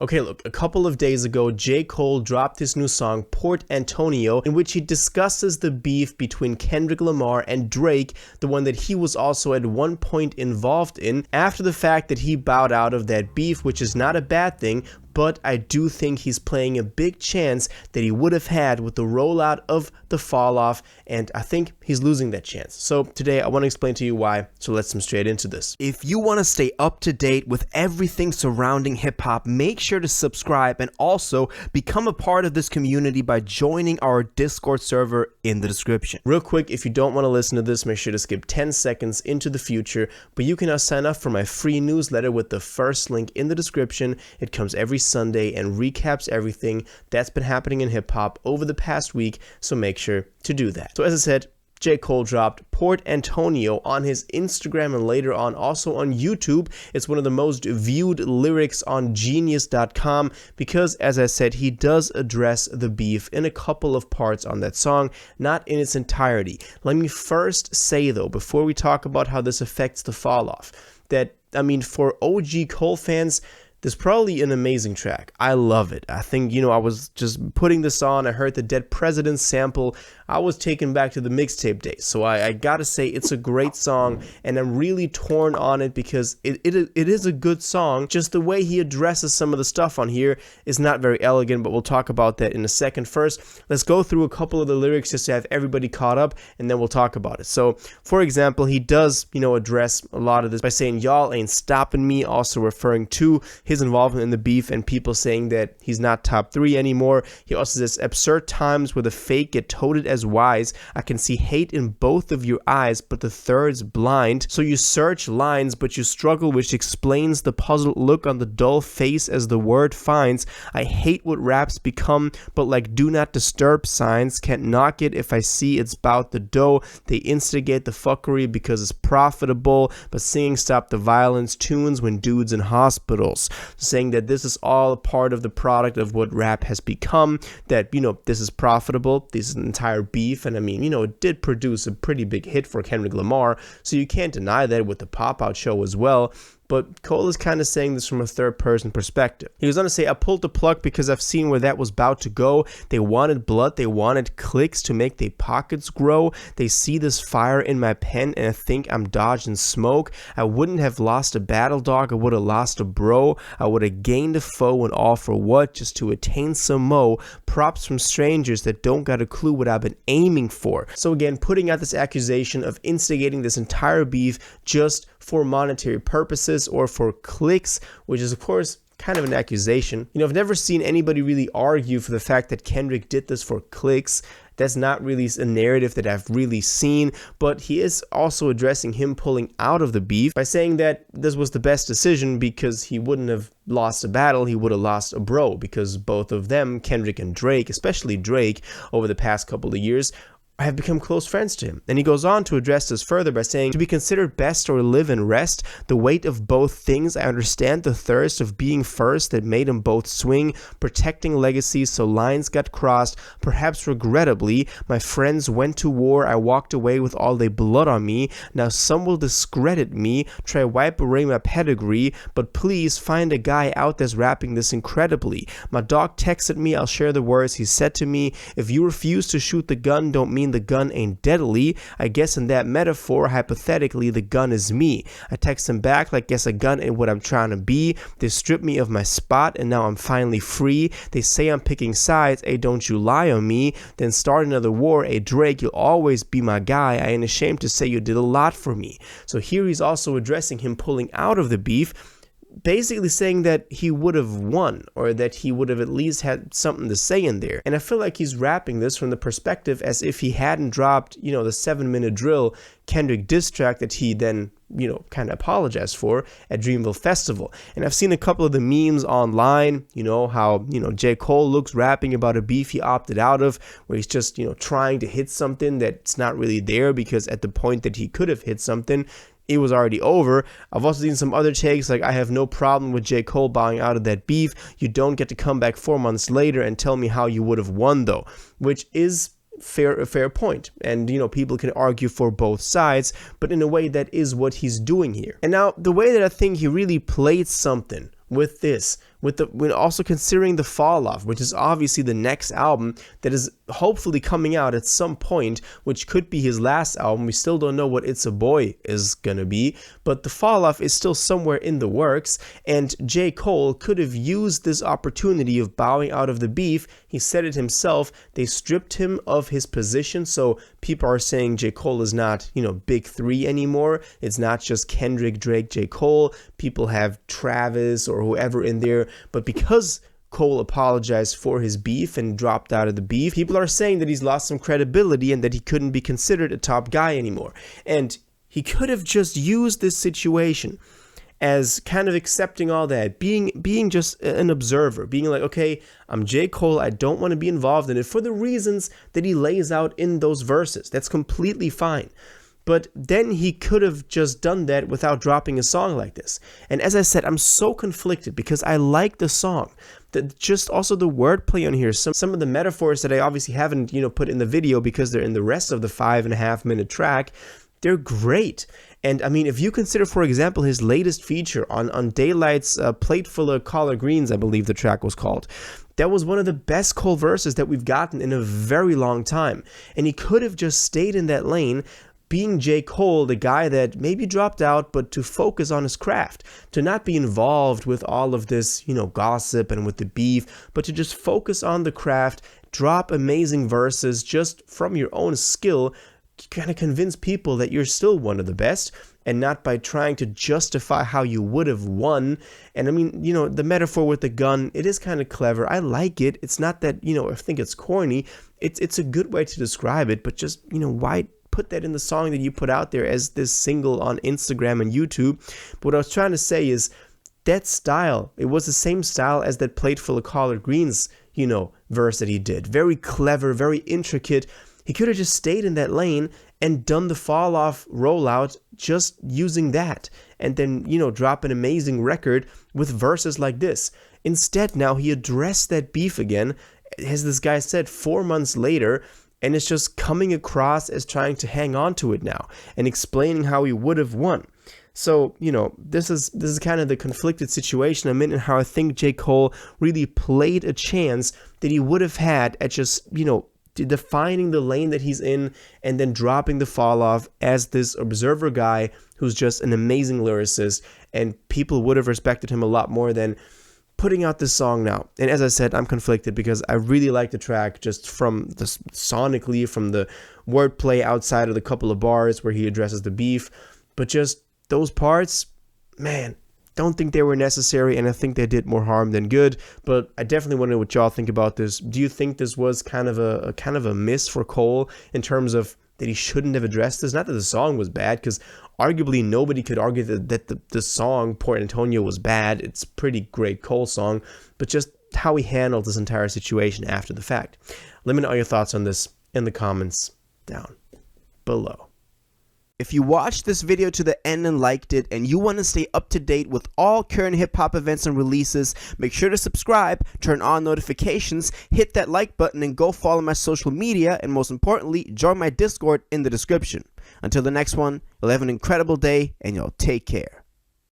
Okay, look, a couple of days ago, J. Cole dropped his new song, Port Antonio, in which he discusses the beef between Kendrick Lamar and Drake, the one that he was also at one point involved in, after the fact that he bowed out of that beef, which is not a bad thing, but I do think he's playing a big chance that he would have had with the rollout of the fall off, and I think he's losing that chance. So today I want to explain to you why, so let's jump straight into this. If you want to stay up to date with everything surrounding hip hop, make sure to subscribe and also become a part of this community by joining our Discord server in the description. Real quick, if you don't want to listen to this, make sure to skip 10 seconds into the future, but you can now sign up for my free newsletter with the first link in the description. It comes every Sunday and recaps everything that's been happening in hip hop over the past week, so make sure to do that. So as I said, J. Cole dropped Port Antonio on his Instagram and later on also on YouTube. It's one of the most viewed lyrics on Genius.com because, as I said, he does address the beef in a couple of parts on that song, not in its entirety. Let me first say, though, before we talk about how this affects the fall off, that, I mean, for OG Cole fans, this is probably an amazing track. I love it. I think, I was just putting this on. I heard the Dead Presidents sample. I was taken back to the mixtape days. So I gotta say it's a great song, and I'm really torn on it because it is a good song. Just the way he addresses some of the stuff on here is not very elegant, but we'll talk about that in a second. First, let's go through a couple of the lyrics just to have everybody caught up, and then we'll talk about it. So, for example, he does, address a lot of this by saying, "Y'all ain't stopping me," also referring to his involvement in the beef and people saying that he's not top 3 anymore. He also says, "Absurd times where the fake get toted as wise. I can see hate in both of your eyes, but the third's blind. So you search lines, but you struggle, which explains the puzzled look on the dull face as the word finds. I hate what raps become, but like do not disturb signs. Can't knock it if I see it's bout the dough. They instigate the fuckery because it's profitable, but singing stop the violence tunes when dudes in hospitals." Saying that this is all a part of the product of what rap has become, that, this is profitable, this is an entire beef, and I mean, it did produce a pretty big hit for Kendrick Lamar, so you can't deny that with the Pop-Out show as well. But Cole is kind of saying this from a third-person perspective. He was going to say, "I pulled the plug because I've seen where that was about to go. They wanted blood, they wanted clicks to make their pockets grow. They see this fire in my pen and I think I'm dodging smoke. I wouldn't have lost a battle dog, I would have lost a bro. I would have gained a foe and all for what? Just to attain some mo. Props from strangers that don't got a clue what I've been aiming for." So again, putting out this accusation of instigating this entire beef just for monetary purposes or for clicks, which is of course kind of an accusation. I've never seen anybody really argue for the fact that Kendrick did this for clicks. That's not really a narrative that I've really seen, but he is also addressing him pulling out of the beef by saying that this was the best decision because he wouldn't have lost a battle, he would have lost a bro, because both of them, Kendrick and Drake, especially Drake, over the past couple of years, have become close friends to him. And he goes on to address this further by saying, "To be considered best or live and rest, the weight of both things, I understand the thirst of being first that made them both swing, protecting legacies so lines got crossed, perhaps regrettably, my friends went to war, I walked away with all they blood on me, now some will discredit me, try wipe away my pedigree, but please find a guy out there's rapping this incredibly. My dog texted me, I'll share the words he said to me, if you refuse to shoot the gun, don't mean the gun ain't deadly. I guess in that metaphor, hypothetically, the gun is me. I text him back like, guess a gun ain't what I'm trying to be. They stripped me of my spot and now I'm finally free. They say I'm picking sides, hey, don't you lie on me. Then start another war, hey, Drake, you'll always be my guy. I ain't ashamed to say you did a lot for me." So here he's also addressing him pulling out of the beef, basically saying that he would have won, or that he would have at least had something to say in there. And I feel like he's rapping this from the perspective as if he hadn't dropped, the 7-minute drill Kendrick diss track that he then, kind of apologized for at Dreamville Festival. And I've seen a couple of the memes online, how, J. Cole looks rapping about a beef he opted out of, where he's just, trying to hit something that's not really there because at the point that he could have hit something, it was already over. I've also seen some other takes like, I have no problem with J. Cole bowing out of that beef. You don't get to come back 4 months later and tell me how you would have won though, which is a fair point. And, people can argue for both sides, but in a way that is what he's doing here. And now the way that I think he really played something with this When also considering the Fall Off, which is obviously the next album that is hopefully coming out at some point, which could be his last album. We still don't know what It's a Boy is gonna be, but the Fall Off is still somewhere in the works, and J. Cole could have used this opportunity of bowing out of the beef. He said it himself. They stripped him of his position, so people are saying J. Cole is not, big three anymore. It's not just Kendrick, Drake, J. Cole. People have Travis or whoever in there. But because Cole apologized for his beef and dropped out of the beef, people are saying that he's lost some credibility and that he couldn't be considered a top guy anymore. And he could have just used this situation as kind of accepting all that, being just an observer, being like, okay, I'm J. Cole, I don't want to be involved in it for the reasons that he lays out in those verses. That's completely fine. But then he could have just done that without dropping a song like this. And as I said, I'm so conflicted because I like the song. Just also the wordplay on here, some of the metaphors that I obviously haven't, put in the video because they're in the rest of the 5.5 minute track, they're great. And I mean, if you consider, for example, his latest feature on Daylight's Plate Full of Collard Greens, I believe the track was called, that was one of the best Cole verses that we've gotten in a very long time. And he could have just stayed in that lane, being J. Cole, the guy that maybe dropped out, but to focus on his craft, to not be involved with all of this, gossip and with the beef, but to just focus on the craft, drop amazing verses just from your own skill, kind of convince people that you're still one of the best, and not by trying to justify how you would have won. And I mean, the metaphor with the gun, it is kind of clever. I like it. It's not that, I think it's corny. It's a good way to describe it, but just, why put that in the song that you put out there as this single on Instagram and YouTube? But what I was trying to say is that style, it was the same style as that Plate Full of Collard Greens, verse that he did. Very clever, very intricate. He could have just stayed in that lane and done the Fall Off rollout just using that, and then, drop an amazing record with verses like this. Instead, now he addressed that beef again, as this guy said, 4 months later, and it's just coming across as trying to hang on to it now and explaining how he would have won. So, this is kind of the conflicted situation I'm in, and how I think J. Cole really played a chance that he would have had at just, defining the lane that he's in and then dropping the Fall Off as this observer guy who's just an amazing lyricist, and people would have respected him a lot more than putting out this song now. And as I said, I'm conflicted because I really like the track just from the sonically, from the wordplay outside of the couple of bars where he addresses the beef, but just those parts, man, don't think they were necessary, and I think they did more harm than good. But I definitely want to know what y'all think about this. Do you think this was kind of a miss for Cole in terms of that he shouldn't have addressed this? Not that the song was bad, because arguably nobody could argue that the song Port Antonio was bad. It's a pretty great Cole song, but just how he handled this entire situation after the fact. Let me know your thoughts on this in the comments down below. If you watched this video to the end and liked it, and you want to stay up to date with all current hip-hop events and releases, make sure to subscribe, turn on notifications, hit that like button, and go follow my social media, and most importantly, join my Discord in the description. Until the next one, you'll have an incredible day, and you'll take care.